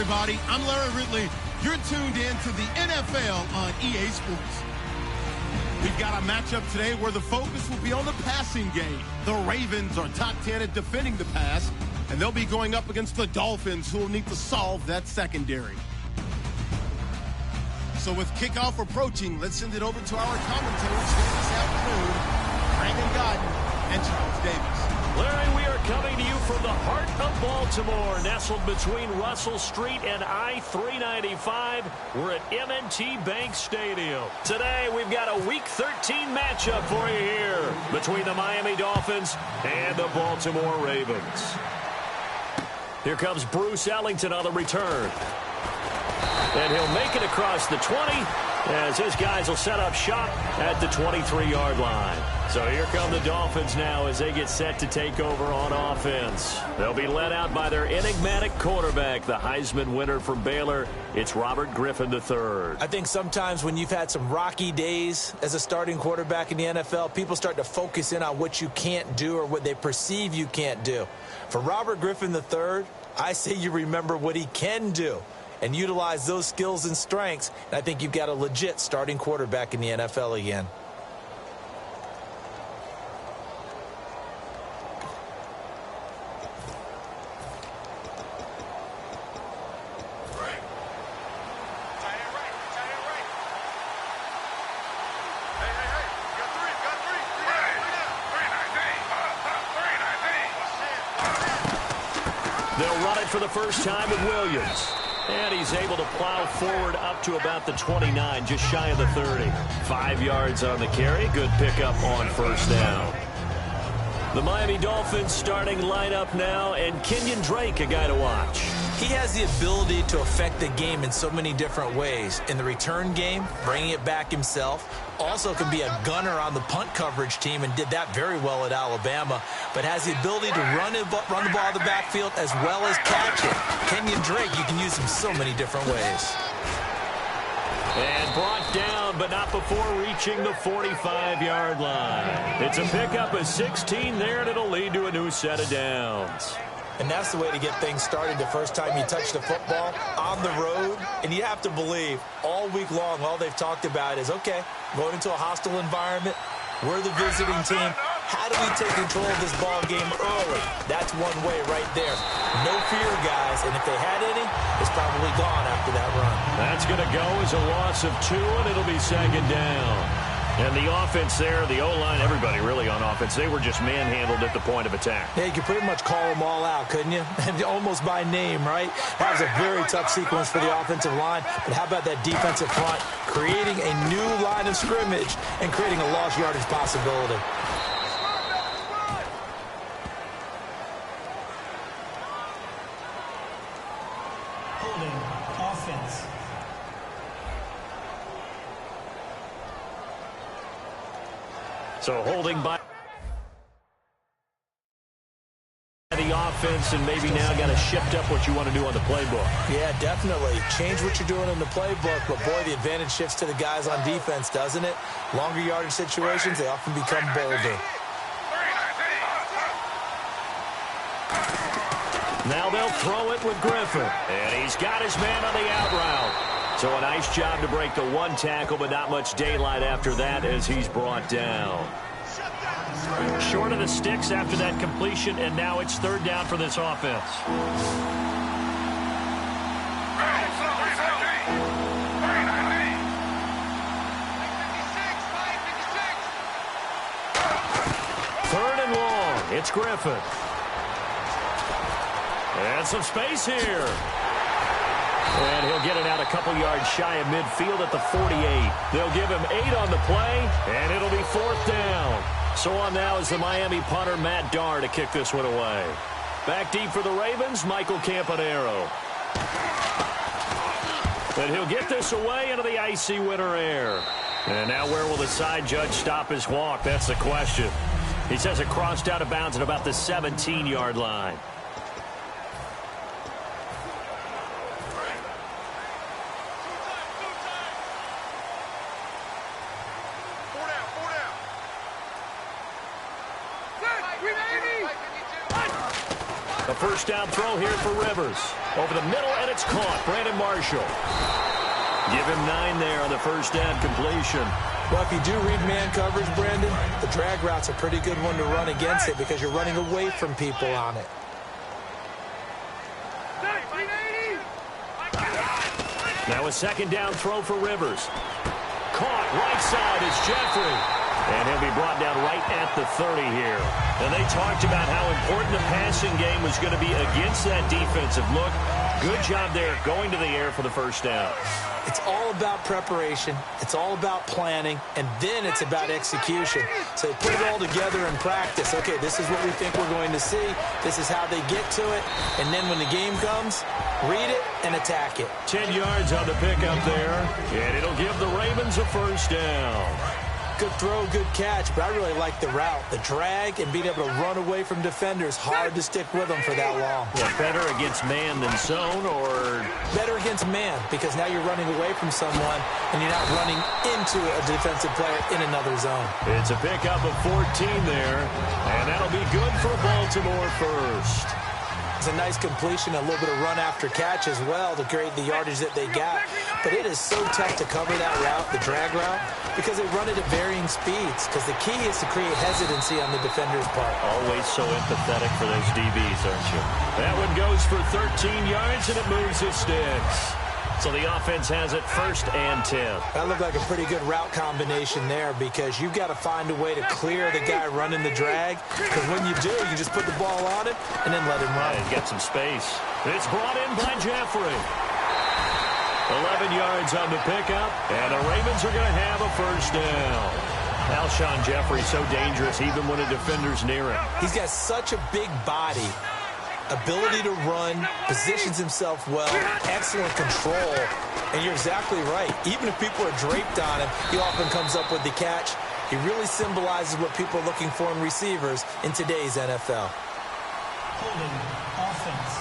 everybody. I'm Larry Ridley. You're tuned in to the NFL on EA Sports. We've got a matchup today where the focus will be on the passing game. The Ravens are top 10 at defending the pass, and they'll be going up against the Dolphins, who will need to solve that secondary. So with kickoff approaching, let's send it over to our commentators here this afternoon, Brandon Godden and Charles Davis. Larry, we are coming to you from the heart of Baltimore, nestled between Russell Street and I-395. We're at M&T Bank Stadium. Today, we've got a Week 13 matchup for you here between the Miami Dolphins and the Baltimore Ravens. Here comes Bruce Ellington on the return. And he'll make it across the 20 as his guys will set up shop at the 23-yard line. So here come the Dolphins now as they get set to take over on offense. They'll be led out by their enigmatic quarterback, the Heisman winner from Baylor. It's Robert Griffin III. I think sometimes when you've had some rocky days as a starting quarterback in the NFL, people start to focus in on what you can't do or what they perceive you can't do. For Robert Griffin III, I say you remember what he can do and utilize those skills and strengths, and I think you've got a legit starting quarterback in the NFL again. They'll run it for the first time with Williams. And he's able to plow forward up to about the 29, just shy of the 30. 5 yards on the carry. Good pickup on first down. The Miami Dolphins starting lineup now, and Kenyon Drake, a guy to watch. He has the ability to affect the game in so many different ways. In the return game, bringing it back himself. Also can be a gunner on the punt coverage team and did that very well at Alabama. But has the ability to run the ball in the backfield as well as catch it. Kenyon Drake, you can use him so many different ways. And brought down, but not before reaching the 45-yard line. It's a pickup of 16 there, and it'll lead to a new set of downs. And that's the way to get things started the first time you touch the football on the road. And you have to believe all week long, all they've talked about is, okay, going into a hostile environment, we're the visiting team. How do we take control of this ball game early? That's one way right there. No fear, guys. And if they had any, it's probably gone after that run. That's going to go as a loss of 2, and it'll be second down. And the offense there, the O-line, everybody really on offense, they were just manhandled at the point of attack. Yeah, you could pretty much call them all out, couldn't you? And almost by name, right? That was a very tough sequence for the offensive line. But how about that defensive front creating a new line of scrimmage and creating a lost yardage possibility? Holding offense. So holding by the offense, and maybe now got to shift up what you want to do on the playbook. Yeah, definitely. Change what you're doing in the playbook, but boy, the advantage shifts to the guys on defense, doesn't it? Longer yardage situations, they often become bolder. Now they'll throw it with Griffin, and he's got his man on the out route. So a nice job to break the one tackle, but not much daylight after that as he's brought down. Short of the sticks after that completion, and now it's third down for this offense. Third and long. It's Griffin. And some space here. And he'll get it out a couple yards shy of midfield at the 48. They'll give him 8 on the play, and it'll be fourth down. So on now is the Miami punter, Matt Darr, to kick this one away. Back deep for the Ravens, Michael Campanaro. And he'll get this away into the icy winter air. And now where will the side judge stop his walk? That's the question. He says it crossed out of bounds at about the 17-yard line. The first down throw here for Rivers. Over the middle, and it's caught. Brandon Marshall. Give him 9 there on the first down completion. Well, if you do read man coverage, Brandon, the drag route's a pretty good one to run against it because you're running away from people on it. Now a second down throw for Rivers. Caught right side is Jeffrey. And he'll be brought down right at the 30 here. And they talked about how important the passing game was going to be against that defensive look. Good job there going to the air for the first down. It's all about preparation. It's all about planning. And then it's about execution. So they put it all together in practice. Okay, this is what we think we're going to see. This is how they get to it. And then when the game comes, read it and attack it. 10 yards on the pickup there. And it'll give the Ravens a first down. Good throw, good catch, but I really like the route. The drag and being able to run away from defenders, hard to stick with them for that long. Yeah, better against man than zone, or? Better against man, because now you're running away from someone and you're not running into a defensive player in another zone. It's a pickup of 14 there, and that'll be good for Baltimore first. It's a nice completion, a little bit of run after catch as well to create the yardage that they got. But it is so tough to cover that route, the drag route, because they run it at varying speeds. Because the key is to create hesitancy on the defender's part. Always so empathetic for those DBs, aren't you? That one goes for 13 yards, and it moves his sticks. So the offense has it 1st and 10. That looked like a pretty good route combination there because you've got to find a way to clear the guy running the drag. Because when you do, you just put the ball on him and then let him run. He's got some space. It's brought in by Jeffrey. 11 yards on the pickup, and the Ravens are going to have a first down. Alshon Jeffrey so dangerous even when a defender's near him. He's got such a big body. Ability to run, positions himself well, excellent control, and you're exactly right. Even if people are draped on him, he often comes up with the catch. He really symbolizes what people are looking for in receivers in today's NFL. Holding offense.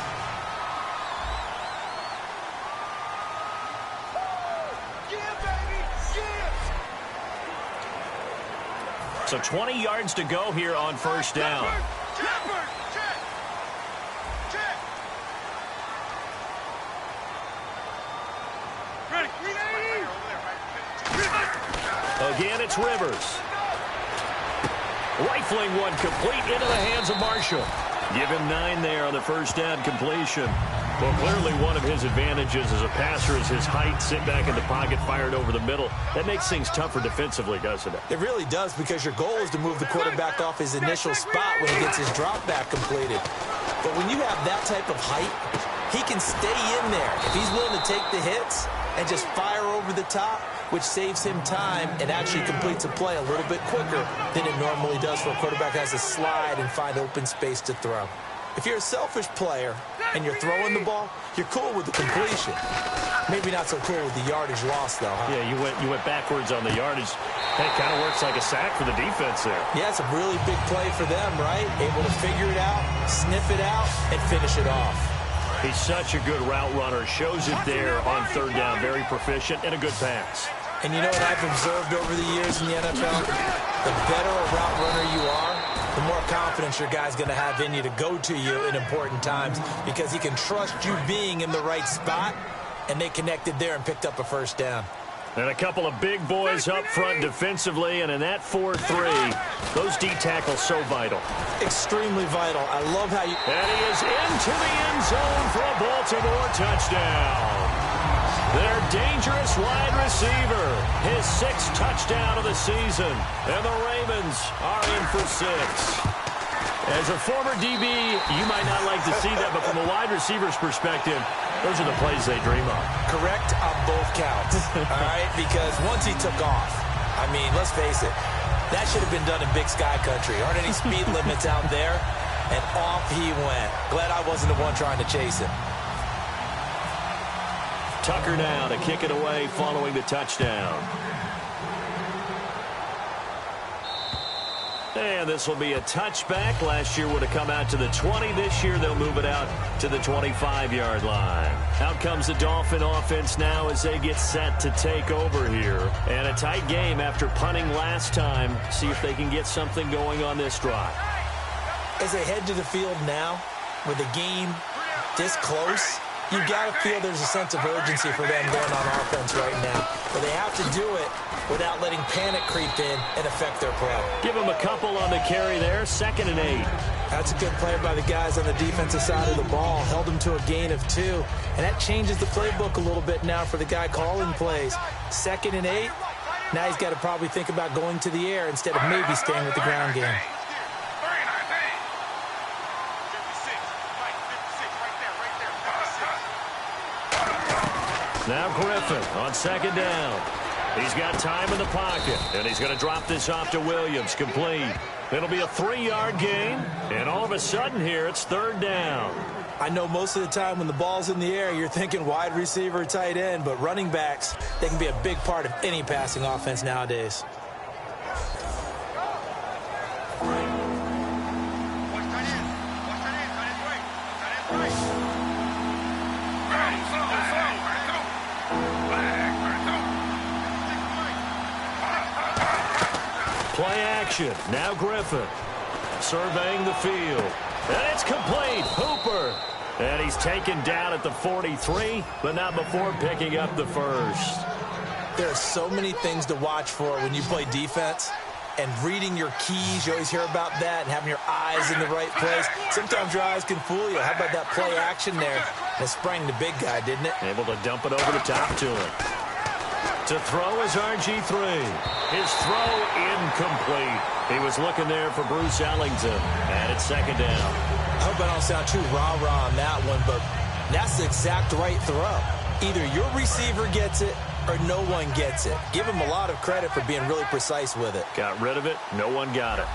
So 20 yards to go here on first down. Again, it's Rivers. Rifling one complete into the hands of Marshall. Give him 9 there on the first down completion. Well, clearly one of his advantages as a passer is his height. Sit back in the pocket, fired over the middle. That makes things tougher defensively, doesn't it? It really does, because your goal is to move the quarterback off his initial spot when he gets his drop back completed. But when you have that type of height, he can stay in there. If he's willing to take the hits and just fire over the top, which saves him time and actually completes a play a little bit quicker than it normally does for a quarterback who has to slide and find open space to throw. If you're a selfish player and you're throwing the ball, you're cool with the completion. Maybe not so cool with the yardage loss, though, huh? Yeah, you went backwards on the yardage. That kind of works like a sack for the defense there. Yeah, it's a really big play for them, right? Able to figure it out, sniff it out, and finish it off. He's such a good route runner. Shows it there on third down. Very proficient and a good pass. And you know what I've observed over the years in the NFL? The better a route runner you are, the more confidence your guy's going to have in you to go to you in important times, because he can trust you being in the right spot, and they connected there and picked up a first down. And a couple of big boys up front defensively, and in that 4-3, those D tackles so vital. Extremely vital. I love how you... And he is into the end zone for a Baltimore touchdown. Their dangerous wide receiver, his 6th touchdown of the season, and the Ravens are in for 6. As a former DB, you might not like to see that, but from a wide receiver's perspective, those are the plays they dream of. Correct on both counts, all right? Because once he took off, I mean, let's face it, that should have been done in Big Sky Country. Aren't any speed limits out there? And off he went. Glad I wasn't the one trying to chase him. Tucker now to kick it away following the touchdown. And this will be a touchback. Last year would have come out to the 20. This year they'll move it out to the 25-yard line. Out comes the Dolphin offense now as they get set to take over here. And a tight game after punting last time. See if they can get something going on this drive. As they head to the field now, with a game this close, you've got to feel there's a sense of urgency for them going on offense right now. But they have to do it without letting panic creep in and affect their play. Give them a couple on the carry there, 2nd and 8. That's a good play by the guys on the defensive side of the ball. Held them to a gain of 2. And that changes the playbook a little bit now for the guy calling plays. 2nd and 8. Now he's got to probably think about going to the air instead of maybe staying with the ground game. Now Griffin on 2nd down. He's got time in the pocket, and he's going to drop this off to Williams, complete. It'll be a 3-yard gain, and all of a sudden here, it's 3rd down. I know most of the time when the ball's in the air, you're thinking wide receiver, tight end, but running backs, they can be a big part of any passing offense nowadays. Play action. Now Griffin surveying the field. And it's complete. Hooper. And he's taken down at the 43, but not before picking up the first. There are so many things to watch for when you play defense. And reading your keys, you always hear about that, and having your eyes in the right place. Sometimes your eyes can fool you. How about that play action there? And it sprang the big guy, didn't it? Able to dump it over the top to him. To throw is RG3. His throw incomplete. He was looking there for Bruce Ellington. And it's 2nd down. I hope I don't sound too rah-rah on that one, but that's the exact right throw. Either your receiver gets it or no one gets it. Give him a lot of credit for being really precise with it. Got rid of it. No one got it.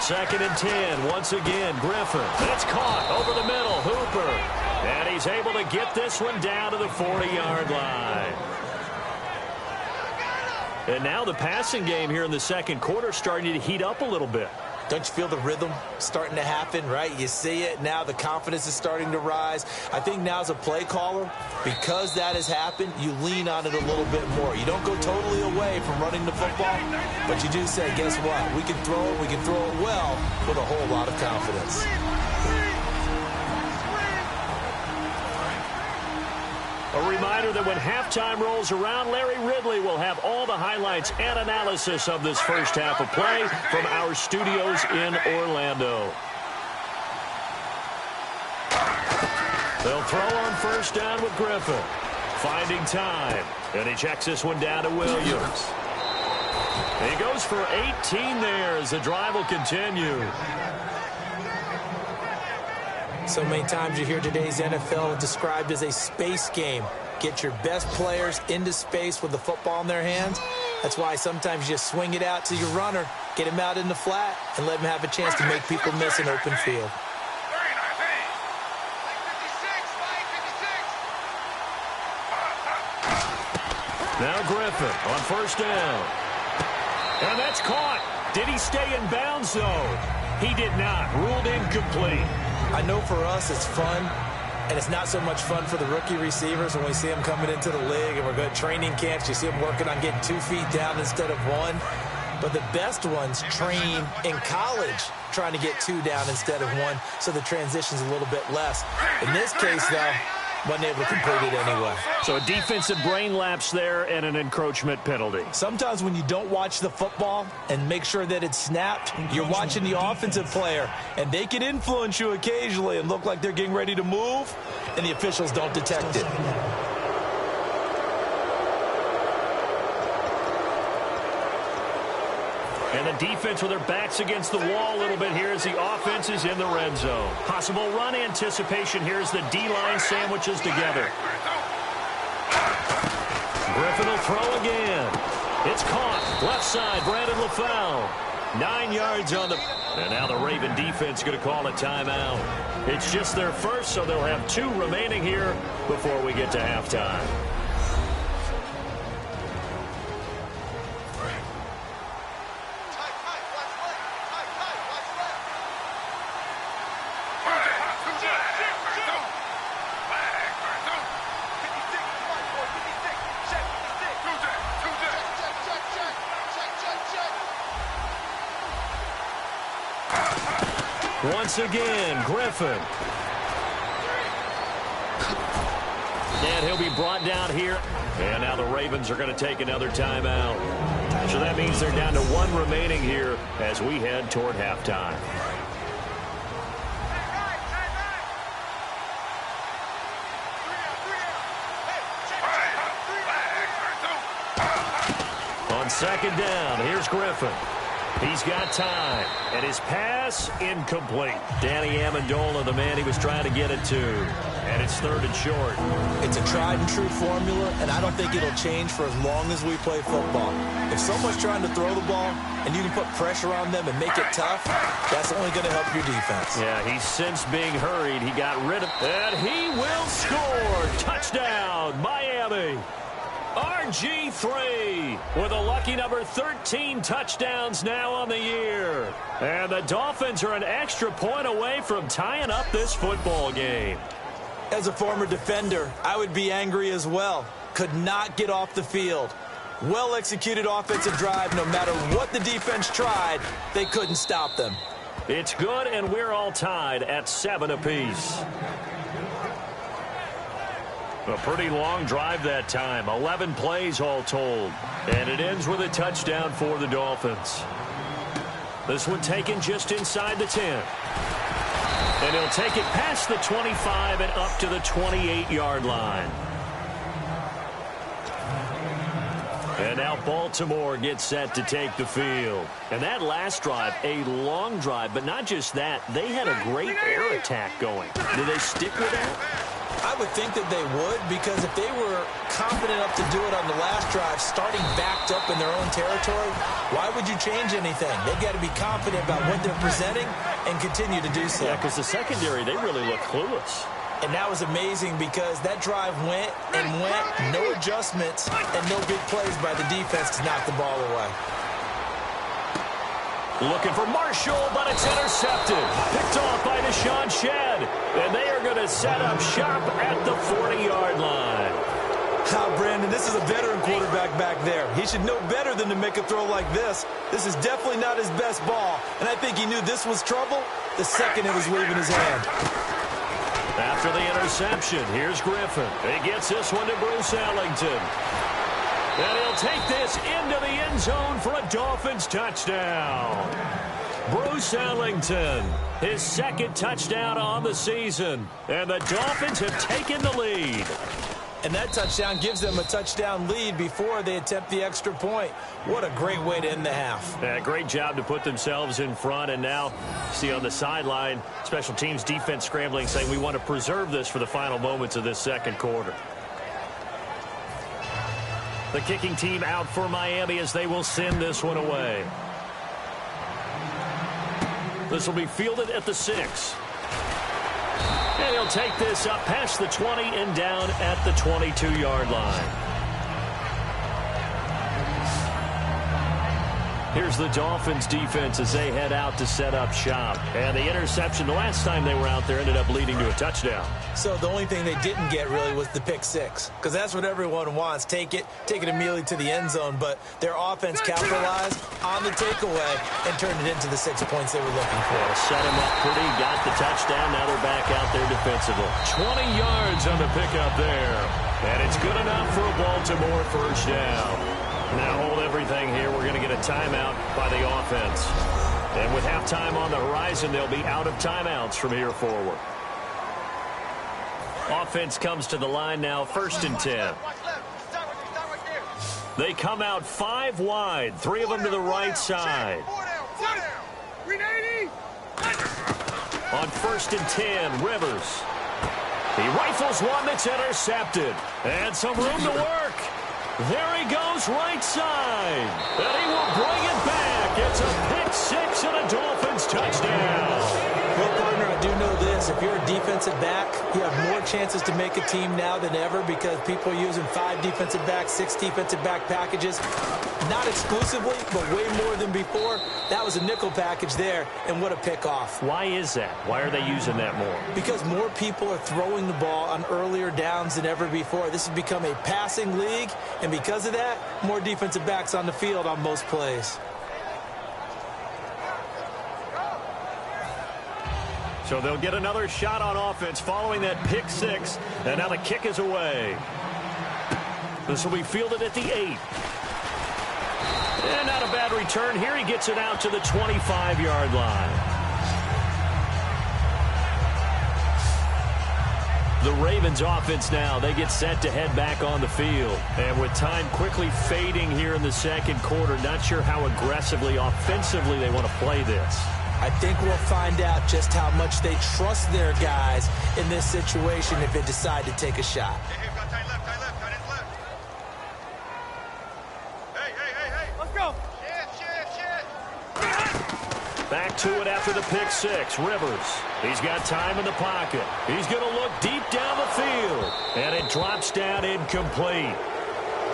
2nd and 10. Once again, Griffin. It's caught over the middle. Hooper. And he's able to get this one down to the 40-yard line. And now the passing game here in the 2nd quarter starting to heat up a little bit. Don't you feel the rhythm starting to happen, right? You see it now. The confidence is starting to rise. I think now as a play caller, because that has happened, you lean on it a little bit more. You don't go totally away from running the football, but you do say, guess what? We can throw it. We can throw it well with a whole lot of confidence. A reminder that when halftime rolls around, Larry Ridley will have all the highlights and analysis of this first half of play from our studios in Orlando. They'll throw on 1st down with Griffin. Finding time. And he checks this one down to Williams. And he goes for 18 there as the drive will continue. So many times you hear today's NFL described as a space game. Get your best players into space with the football in their hands. That's why sometimes you just swing it out to your runner, get him out in the flat, and let him have a chance to make people miss an open field. Now Griffin on 1st down. And that's caught. Did he stay in bounds, though? He did not. Ruled incomplete. I know for us it's fun, and it's not so much fun for the rookie receivers when we see them coming into the league and we're going to training camps. You see them working on getting 2 feet down instead of 1. But the best ones train in college trying to get 2 down instead of 1, so the transition's a little bit less. In this case, though, wasn't able to complete it anyway. So a defensive brain lapse there and an encroachment penalty. Sometimes when you don't watch the football and make sure that it's snapped, you're watching the offensive player, and they can influence you occasionally and look like they're getting ready to move, and the officials don't detect it. And the defense with their backs against the wall a little bit here as the offense is in the red zone. Possible run anticipation here as the D-line sandwiches together. Griffin will throw again. It's caught. Left side, Brandon LaFell. 9 yards on the... And now the Raven defense going to call a timeout. It's just their first, so they'll have 2 remaining here before we get to halftime. Once again, Griffin. And he'll be brought down here. And now the Ravens are going to take another timeout. So that means they're down to 1 remaining here as we head toward halftime. On second down, here's Griffin. He's got time, and his pass incomplete. Danny Amendola, the man he was trying to get it to, and it's 3rd and short. It's a tried-and-true formula, and I don't think it'll change for as long as we play football. If someone's trying to throw the ball, and you can put pressure on them and make it tough, that's only going to help your defense. Yeah, he's since being hurried. He got rid of it, and he will score. Touchdown, Miami. RG3 with a lucky number 13 touchdowns now on the year. And the Dolphins are an extra point away from tying up this football game. As a former defender, I would be angry as well. Could not get off the field. Well-executed offensive drive. No matter what the defense tried, they couldn't stop them. It's good, and we're all tied at 7 apiece. A pretty long drive that time, 11 plays all told. And it ends with a touchdown for the Dolphins. This one taken just inside the 10. And he'll take it past the 25 and up to the 28-yard line. And now Baltimore gets set to take the field. And that last drive, a long drive, but not just that. They had a great air attack going. Do they stick with that? I would think that they would, because if they were confident enough to do it on the last drive, starting backed up in their own territory, why would you change anything? They've got to be confident about what they're presenting and continue to do so. Yeah, because the secondary, they really look clueless. And that was amazing because that drive went and went, no adjustments, and no big plays by the defense to knock the ball away. Looking for Marshall, but it's intercepted. Picked off by Deshaun Shedd. And they are going to set up shop at the 40-yard line. Brandon, this is a veteran quarterback back there. He should know better than to make a throw like this. This is definitely not his best ball. And I think he knew this was trouble the second it was leaving his hand. After the interception, here's Griffin. He gets this one to Bruce Ellington. And he'll take this into the end zone for a Dolphins touchdown. Bruce Ellington, his 2nd touchdown on the season. And the Dolphins have taken the lead. And that touchdown gives them a touchdown lead before they attempt the extra point. What a great way to end the half. Yeah, great job to put themselves in front. And now, see on the sideline, special teams defense scrambling, saying we want to preserve this for the final moments of this 2nd quarter. The kicking team out for Miami as they will send this one away. This will be fielded at the 6. And he'll take this up past the 20 and down at the 22-yard line. Here's the Dolphins defense as they head out to set up shop. And the interception the last time they were out there ended up leading to a touchdown. So the only thing they didn't get really was the pick 6. Because that's what everyone wants. Take it immediately to the end zone. But their offense capitalized on the takeaway and turned it into the 6 points they were looking for. Yeah, set them up pretty, got the touchdown. Now they're back out there defensively. 20 yards on the pickup there. And it's good enough for a Baltimore first down. Now hold everything here. We're going to get a timeout by the offense. And with halftime on the horizon, they'll be out of timeouts from here forward. Offense comes to the line now, 1st and 10. They come out 5 wide, 3 of them to the right side. On 1st and 10, Rivers. He rifles one that's intercepted. And some room to work. There he goes right side. And he will bring it back. It's a pick 6 and a Dolphins touchdown. Well, partner, I do know this. If you're a defensive back, you have more chances to make a team now than ever because people are using 5 defensive backs, 6 defensive back packages. Not exclusively, but way more than before. That was a nickel package there, and what a pick-off. Why is that? Why are they using that more? Because more people are throwing the ball on earlier downs than ever before. This has become a passing league, and because of that, more defensive backs on the field on most plays. So they'll get another shot on offense following that pick six. And now the kick is away. This will be fielded at the 8. And not a bad return here. He gets it out to the 25-yard line. The Ravens offense now, they get set to head back on the field. And with time quickly fading here in the second quarter, not sure how aggressively, offensively they want to play this. I think we'll find out just how much they trust their guys in this situation if they decide to take a shot. Back to it after the pick six. Rivers. He's got time in the pocket. He's going to look deep down the field. And it drops down incomplete.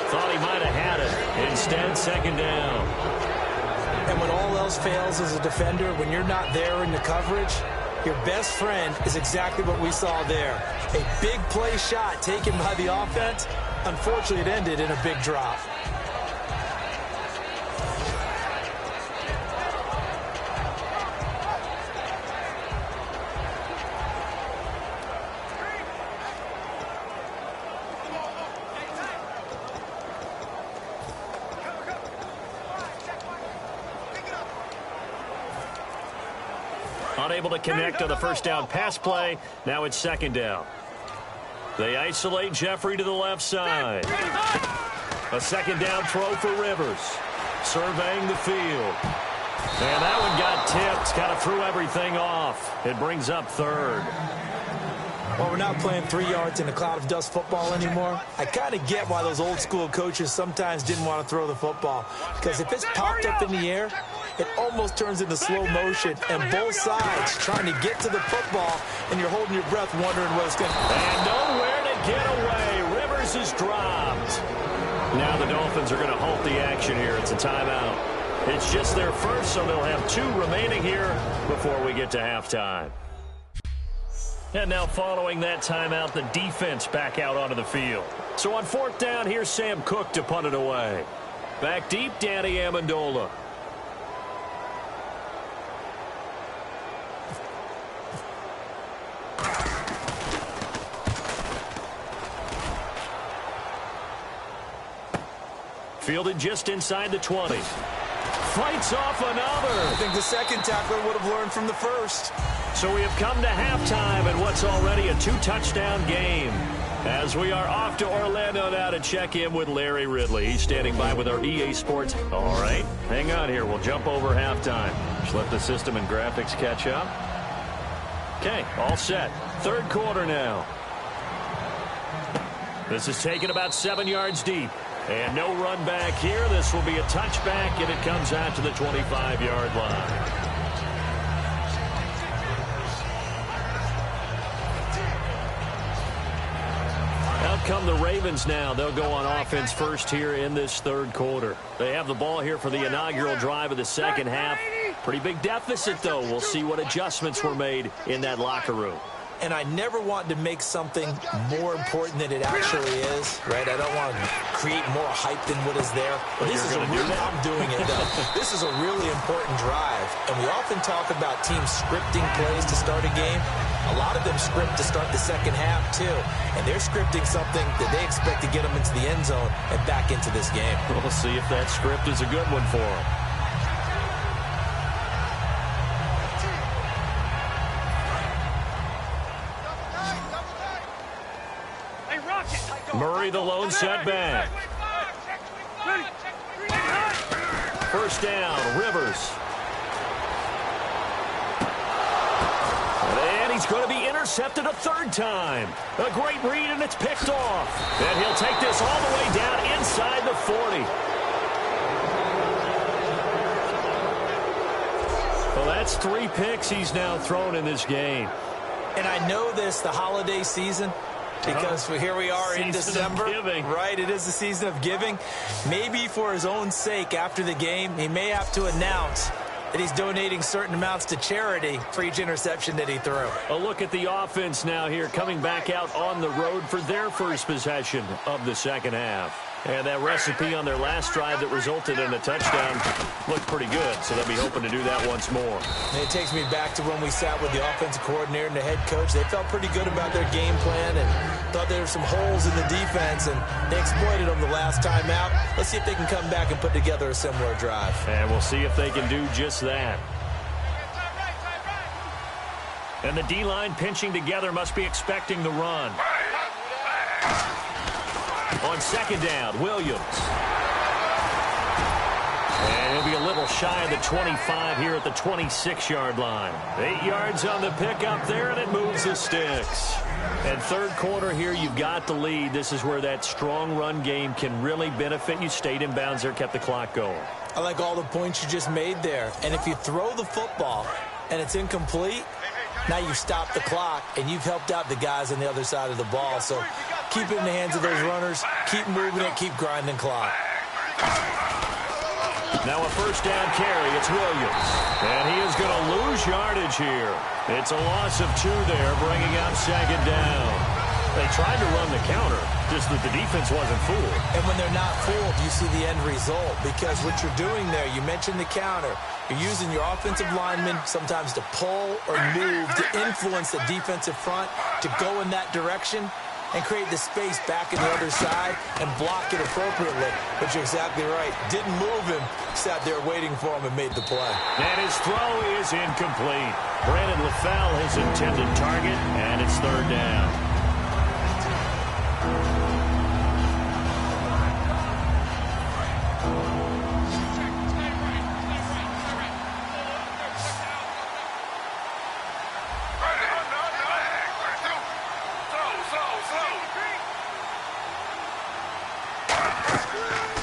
Thought he might have had it. Instead, second down. And when all else fails as a defender, when you're not there in the coverage, your best friend is exactly what we saw there. A big play shot taken by the offense. Unfortunately, it ended in a big drop. Unable to connect on the first down pass play. Now it's second down. They isolate Jeffrey to the left side. A second down throw for Rivers. Surveying the field. And that one got tipped. Kind of threw everything off. It brings up third. Well, we're not playing 3 yards in a cloud of dust football anymore. I kind of get why those old school coaches sometimes didn't want to throw the football. Because if it's popped up in the air, it almost turns into slow motion. And both sides trying to get to the football, and you're holding your breath wondering what it's going to be. And nowhere to get away. Rivers is dropped. Now the Dolphins are going to halt the action here. It's a timeout. It's just their first, so they'll have 2 remaining here before we get to halftime. And now following that timeout, the defense back out onto the field. So on fourth down, here's Sam Cook to punt it away. Back deep, Danny Amendola. Fielded just inside the 20. Fights off another. I think the second tackler would have learned from the first. So we have come to halftime in what's already a 2-touchdown game. As we are off to Orlando now to check in with Larry Ridley. He's standing by with our EA Sports. All right, hang on here. We'll jump over halftime. Just let the system and graphics catch up. Okay, all set. Third quarter now. This is taken about 7 yards deep. And no run back here. This will be a touchback, and it comes out to the 25-yard line. Out come the Ravens now. They'll go on offense first here in this third quarter. They have the ball here for the inaugural drive of the second half. Pretty big deficit, though. We'll see what adjustments were made in that locker room. And I never want to make something more important than it actually is, right? I don't want to create more hype than what is there. But this is I'm doing it, though. This is a really important drive. And we often talk about teams scripting plays to start a game. A lot of them script to start the second half, too. And they're scripting something that they expect to get them into the end zone and back into this game. We'll see if that script is a good one for them. Murray, the lone setback. First down, Rivers. And he's going to be intercepted a third time. A great read, and it's picked off. And he'll take this all the way down inside the 40. Well, that's 3 picks he's now thrown in this game. And I know this, the holiday season, because here we are in December, right? It is the season of giving. Maybe for his own sake after the game, he may have to announce that he's donating certain amounts to charity for each interception that he threw. A look at the offense now here, coming back out on the road for their first possession of the second half. And that recipe on their last drive that resulted in a touchdown looked pretty good, so they'll be hoping to do that once more. And it takes me back to when we sat with the offensive coordinator and the head coach. They felt pretty good about their game plan and thought there were some holes in the defense, and they exploited them the last time out. Let's see if they can come back and put together a similar drive. And we'll see if they can do just that. And the D-line pinching together must be expecting the run. On second down, Williams. And he'll be a little shy of the 25 here at the 26-yard line. 8 yards on the pickup there, and it moves the sticks. And third quarter here, you've got the lead. This is where that strong run game can really benefit you. Stayed in bounds there, kept the clock going. I like all the points you just made there. And if you throw the football and it's incomplete, now you've stopped the clock, and you've helped out the guys on the other side of the ball. So keep it in the hands of those runners. Keep moving it. Keep grinding clock. Now a first down carry. It's Williams. And he is going to lose yardage here. It's a loss of 2 there, bringing up second down. They tried to run the counter, just that the defense wasn't fooled. And when they're not fooled, you see the end result. Because what you're doing there, you mentioned the counter. You're using your offensive linemen sometimes to pull or move, to influence the defensive front, to go in that direction and create the space back in the other side and block it appropriately. But you're exactly right. Didn't move him, sat there waiting for him and made the play. And his throw is incomplete. Brandon LaFell, his intended target, and it's third down.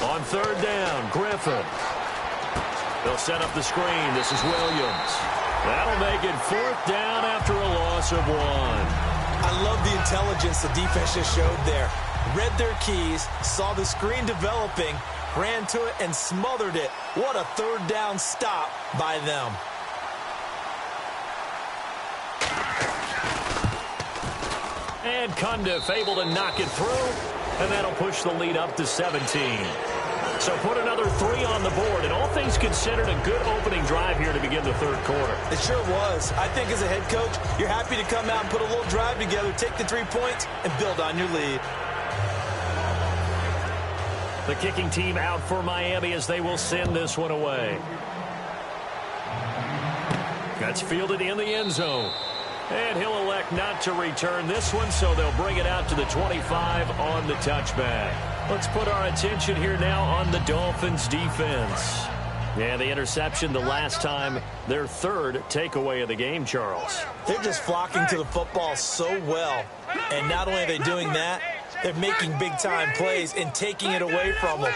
On third down, Griffin. They'll set up the screen. This is Williams. That'll make it fourth down after a loss of 1. I love the intelligence the defense just showed there. Read their keys, saw the screen developing, ran to it, and smothered it. What a third down stop by them. And Cundiff able to knock it through, and that'll push the lead up to 17. So put another 3 on the board, and all things considered, a good opening drive here to begin the third quarter. It sure was. I think as a head coach, you're happy to come out and put a little drive together, take the 3 points, and build on your lead. The kicking team out for Miami as they will send this one away. That's fielded in the end zone. And he'll elect not to return this one, so they'll bring it out to the 25 on the touchback. Let's put our attention here now on the Dolphins' defense. And the interception the last time, their third takeaway of the game, Charles. They're just flocking to the football so well. And not only are they doing that, they're making big-time plays and taking it away from them.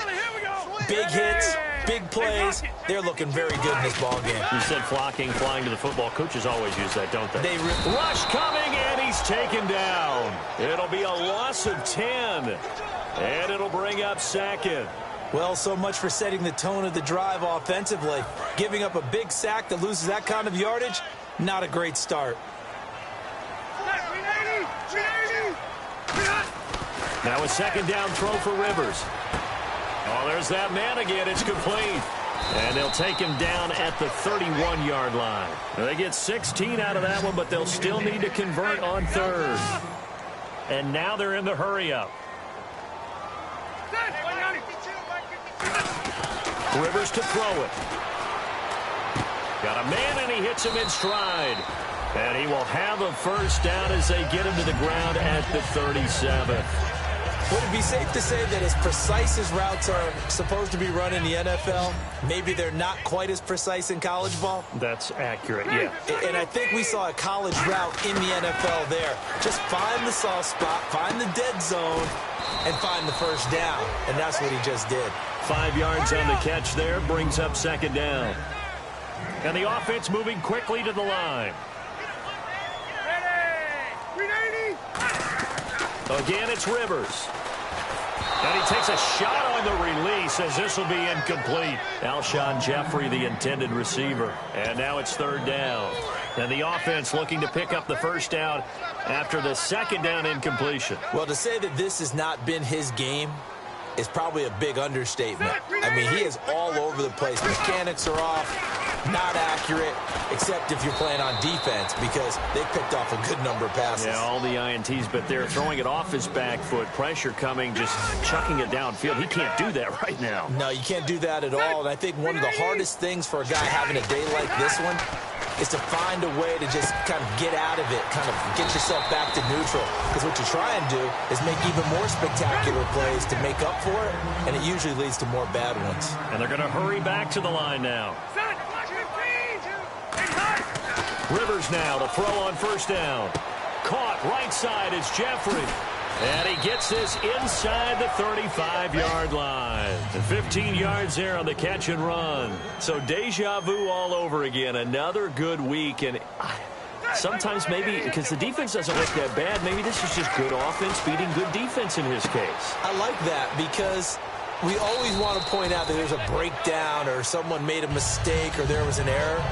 Big hits, big plays. They're looking very good in this ball game. You said flocking, flying to the football. Coaches always use that, don't they? Rush coming, and he's taken down. It'll be a loss of 10. And it'll bring up second. Well, so much for setting the tone of the drive offensively. Giving up a big sack that loses that kind of yardage, not a great start. Now a second down throw for Rivers. Oh, there's that man again. It's complete. And they'll take him down at the 31-yard line. They get 16 out of that one, but they'll still need to convert on third. And now they're in the hurry-up. Rivers to throw it. Got a man, and he hits him in stride. And he will have a first down as they get him to the ground at the 37th. Would it be safe to say that as precise as routes are supposed to be run in the NFL, maybe they're not quite as precise in college ball? That's accurate, yeah. And I think we saw a college route in the NFL there. Just find the soft spot, find the dead zone, and find the first down. And that's what he just did. 5 yards on the catch there, brings up second down. And the offense moving quickly to the line. Again, it's Rivers. And he takes a shot on the release as this will be incomplete. Alshon Jeffrey, the intended receiver. And now it's third down. And the offense looking to pick up the first down after the second down incompletion. Well, to say that this has not been his game is probably a big understatement. I mean, he is all over the place. Mechanics are off, not accurate, except if you're playing on defense because they picked off a good number of passes. Yeah, all the INTs, but they're throwing it off his back foot. Pressure coming, just chucking it downfield. He can't do that right now. No, you can't do that at all. And I think one of the hardest things for a guy having a day like this one is to find a way to just kind of get out of it, kind of get yourself back to neutral. Because what you try and do is make even more spectacular plays to make up for it, and it usually leads to more bad ones. And they're going to hurry back to the line now. Rivers now to throw on first down. Caught right side is Jeffrey. And he gets this inside the 35-yard line. And 15 yards there on the catch and run. So deja vu all over again. Another good week. And sometimes maybe because the defense doesn't look that bad, maybe this is just good offense beating good defense in his case. I like that because we always want to point out that there's a breakdown or someone made a mistake or there was an error.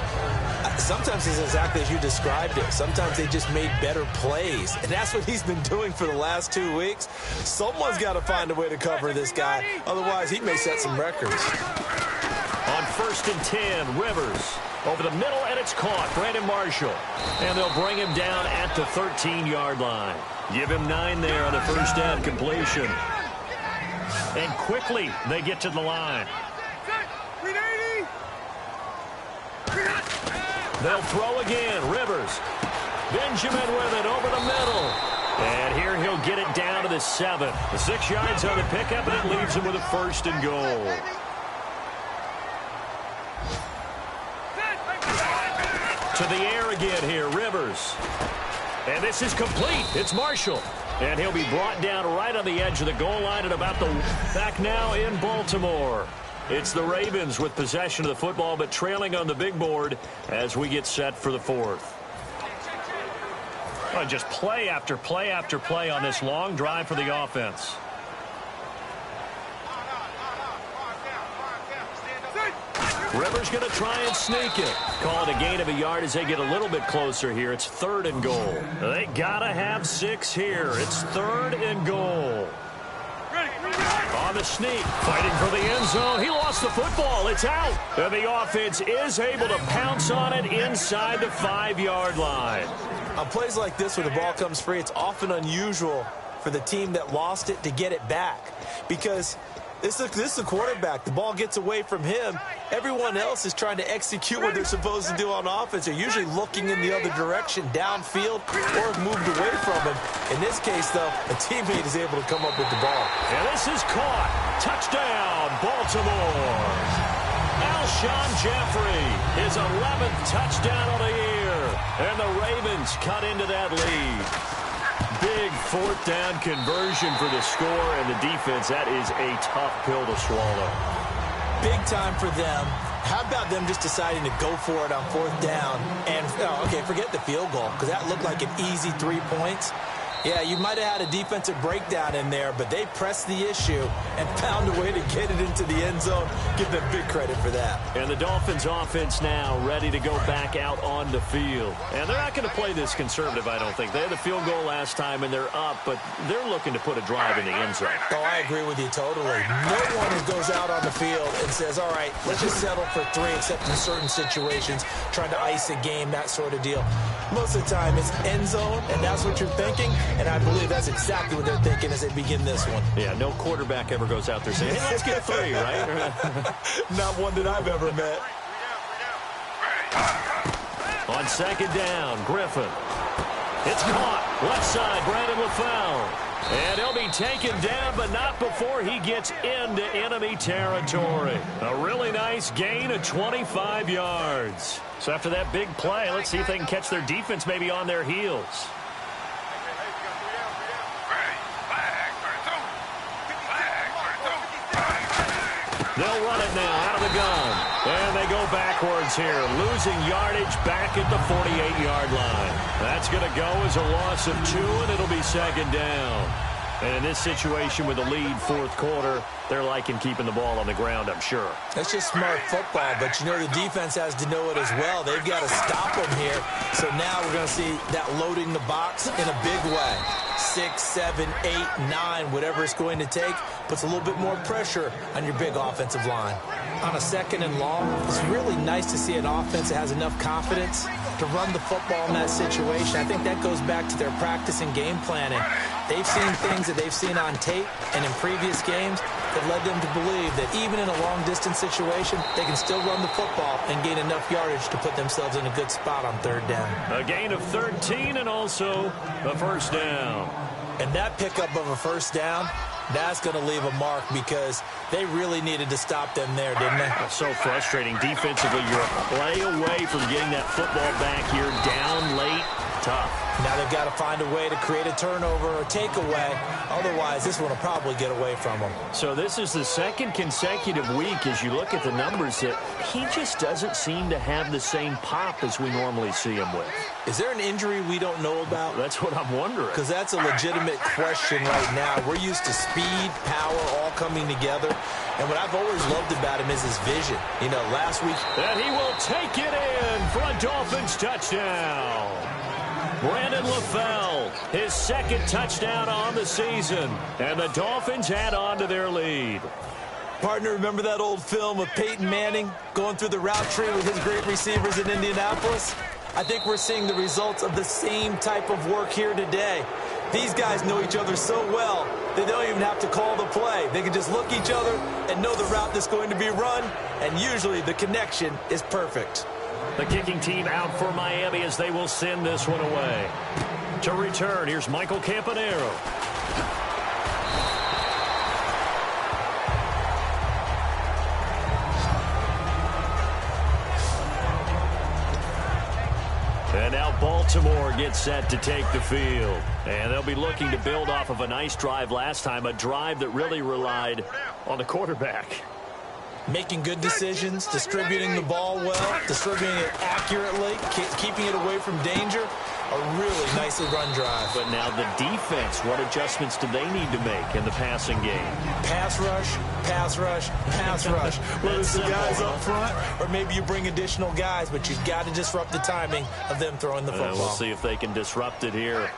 Sometimes it's exactly as you described it. Sometimes they just made better plays. And that's what he's been doing for the last 2 weeks. Someone's got to find a way to cover this guy. Otherwise, he may set some records. On 1st and 10, Rivers over the middle, and it's caught. Brandon Marshall. And they'll bring him down at the 13-yard line. Give him 9 there on the first down completion. And quickly, they get to the line. They'll throw again. Rivers. Benjamin with it over the middle. And here he'll get it down to the 7. The 6 yards on the pickup, and it leaves him with a 1st and goal. To the air again here, Rivers. And this is complete. It's Marshall. And he'll be brought down right on the edge of the goal line at about the back now in Baltimore. It's the Ravens with possession of the football, but trailing on the big board as we get set for the 4th. Oh, just play after play after play on this long drive for the offense. Rivers going to try and sneak it. Call it a gain of a yard as they get a little bit closer here. It's 3rd and goal. They got to have 6 here. It's 3rd and goal. On the sneak, fighting for the end zone. He lost the football. It's out. And the offense is able to pounce on it inside the 5-yard line. On plays like this where the ball comes free, it's often unusual for the team that lost it to get it back. Because this is the quarterback. The ball gets away from him. Everyone else is trying to execute what they're supposed to do on offense. They're usually looking in the other direction, downfield, or have moved away from him. In this case, though, a teammate is able to come up with the ball. And this is caught. Touchdown, Baltimore. Alshon Jeffrey, his 11th touchdown of the year. And the Ravens cut into that lead. Big 4th down conversion for the score, and the defense, that is a tough pill to swallow. Big time for them. How about them just deciding to go for it on 4th down? And, okay, forget the field goal, because that looked like an easy 3 points. Yeah, you might have had a defensive breakdown in there, but they pressed the issue and found a way to get it into the end zone. Give them big credit for that. And the Dolphins offense now ready to go back out on the field. And they're not going to play this conservative, I don't think. They had the field goal last time, and they're up, but they're looking to put a drive in the end zone. Oh, I agree with you totally. No one goes out on the field and says, all right, let's just settle for 3, except in certain situations, trying to ice a game, that sort of deal. Most of the time, it's end zone, and that's what you're thinking. And I believe that's exactly what they're thinking as they begin this one. Yeah, no quarterback ever goes out there saying, hey, let's get 3, right? Not one that I've ever met. On 2nd down, Griffin. It's caught. Left side, Brandon LaFell. And he'll be taken down, but not before he gets into enemy territory. A really nice gain of 25 yards. So after that big play, let's see if they can catch their defense maybe on their heels. They'll run it now out of the gun. And they go backwards here, losing yardage back at the 48-yard line. That's going to go as a loss of 2, and it'll be 2nd down. And in this situation with the lead fourth quarter, they're liking keeping the ball on the ground, I'm sure. That's just smart football, but you know the defense has to know it as well. They've got to stop them here. So now we're going to see that loading the box in a big way. 6, 7, 8, 9, whatever it's going to take, puts a little bit more pressure on your big offensive line. On a 2nd and long, it's really nice to see an offense that has enough confidence to run the football in that situation. I think that goes back to their practice and game planning. They've seen things that they've seen on tape and in previous games that led them to believe that even in a long-distance situation, they can still run the football and gain enough yardage to put themselves in a good spot on 3rd down. A gain of 13 and also a first down. And that pickup of a first down, that's going to leave a mark because they really needed to stop them there, didn't they? That's so frustrating. Defensively, you're a play away from getting that football back here down late. Tough. Now they've got to find a way to create a turnover or takeaway. Otherwise, this one will probably get away from them. So this is the 2nd consecutive week as you look at the numbers that he just doesn't seem to have the same pop as we normally see him with. Is there an injury we don't know about? That's what I'm wondering. Because that's a legitimate question right now. We're used to speed, power, all coming together. And what I've always loved about him is his vision. You know, last week... And he will take it in for a Dolphins touchdown. Brandon LaFell, his 2nd touchdown on the season. And the Dolphins add on to their lead. Partner, remember that old film of Peyton Manning going through the route tree with his great receivers in Indianapolis? I think we're seeing the results of the same type of work here today. These guys know each other so well that they don't even have to call the play. They can just look each other and know the route that's going to be run, and usually the connection is perfect. The kicking team out for Miami as they will send this one away. To return, here's Michael Campanero. And now Baltimore gets set to take the field. And they'll be looking to build off of a nice drive last time, a drive that really relied on the quarterback. Making good decisions, distributing the ball well, distributing it accurately, keeping it away from danger. A really nicely run drive. But now the defense, what adjustments do they need to make in the passing game? Pass rush, pass rush, pass rush. Whether it's the guys up front or maybe you bring additional guys, but you've got to disrupt the timing of them throwing the football. We'll see if they can disrupt it here.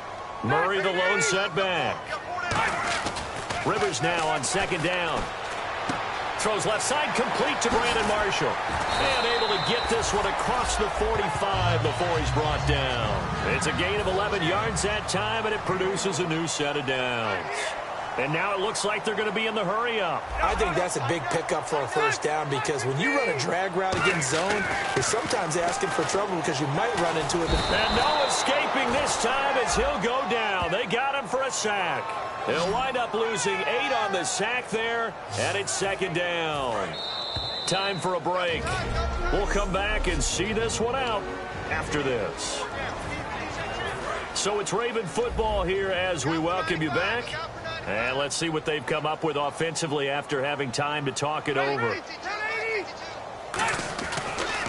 Murray the lone setback. Rivers now on 2nd down. Throws left side complete to Brandon Marshall. And able to get this one across the 45 before he's brought down. It's a gain of 11 yards that time, and it produces a new set of downs. And now it looks like they're going to be in the hurry-up. I think that's a big pickup for a first down because when you run a drag route against zone, you're sometimes asking for trouble because you might run into it. And no escaping this time as he'll go down. They got him for a sack. They'll wind up losing 8 on the sack there, and it's 2nd down. Time for a break. We'll come back and see this one out after this. So it's Raven football here as we welcome you back. And let's see what they've come up with offensively after having time to talk it over.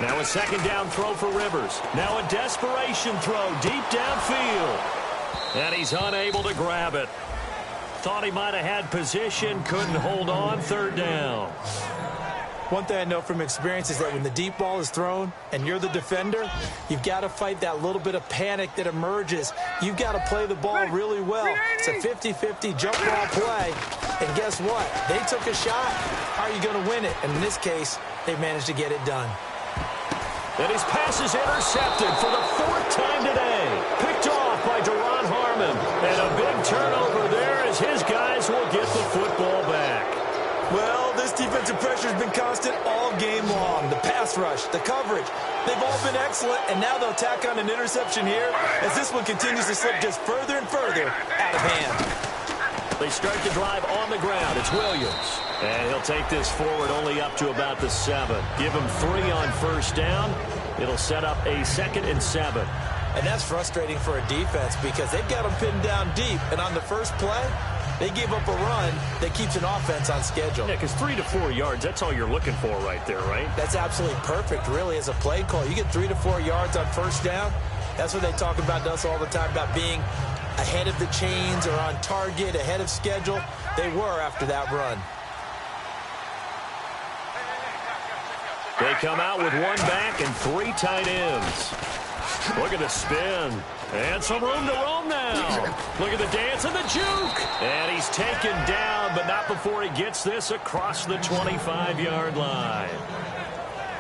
Now a 2nd down throw for Rivers. Now a desperation throw deep downfield. And he's unable to grab it. Thought he might have had position, couldn't hold on, 3rd down. One thing I know from experience is that when the deep ball is thrown and you're the defender, you've got to fight that little bit of panic that emerges. You've got to play the ball really well. It's a 50-50 jump ball play. And guess what? They took a shot. How are you going to win it? And in this case, they managed to get it done. And his pass is intercepted for the 4th time today. Picked off by Duron Harmon. And a big turnover there as his guys will get the football back. Well, this defensive pressure has been constant all game long. The pass rush, the coverage, they've all been excellent, and now they'll tack on an interception here as this one continues to slip just further and further out of hand. They start the drive on the ground. It's Williams. And he'll take this forward only up to about the 7. Give him 3 on 1st down. It'll set up a 2nd and 7. And that's frustrating for a defense because they've got them pinned down deep, and on the first play, they give up a run that keeps an offense on schedule. Yeah, because 3 to 4 yards, that's all you're looking for right there, right? That's absolutely perfect, really, as a play call. You get 3 to 4 yards on 1st down. That's what they talk about to us all the time, about being ahead of the chains or on target, ahead of schedule. They were after that run. They come out with one back and 3 tight ends. Look at the spin. And some room to roam now. Look at the dance and the juke. And he's taken down, but not before he gets this across the 25-yard line.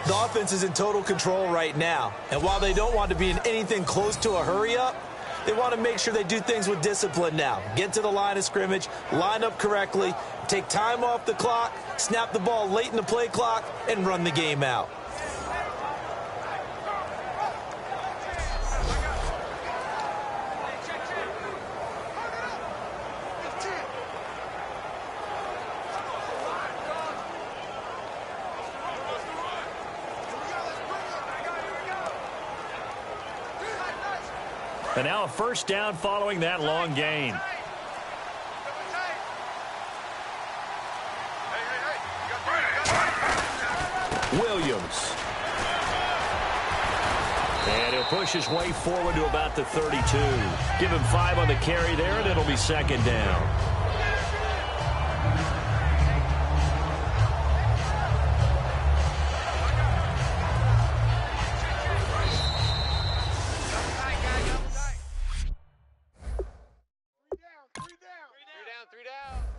The offense is in total control right now. And while they don't want to be in anything close to a hurry-up, they want to make sure they do things with discipline now. Get to the line of scrimmage, line up correctly, take time off the clock, snap the ball late in the play clock, and run the game out. And now a first down following that long gain. Williams. And he'll push his way forward to about the 32. Give him 5 on the carry there, and it'll be second down. Three down.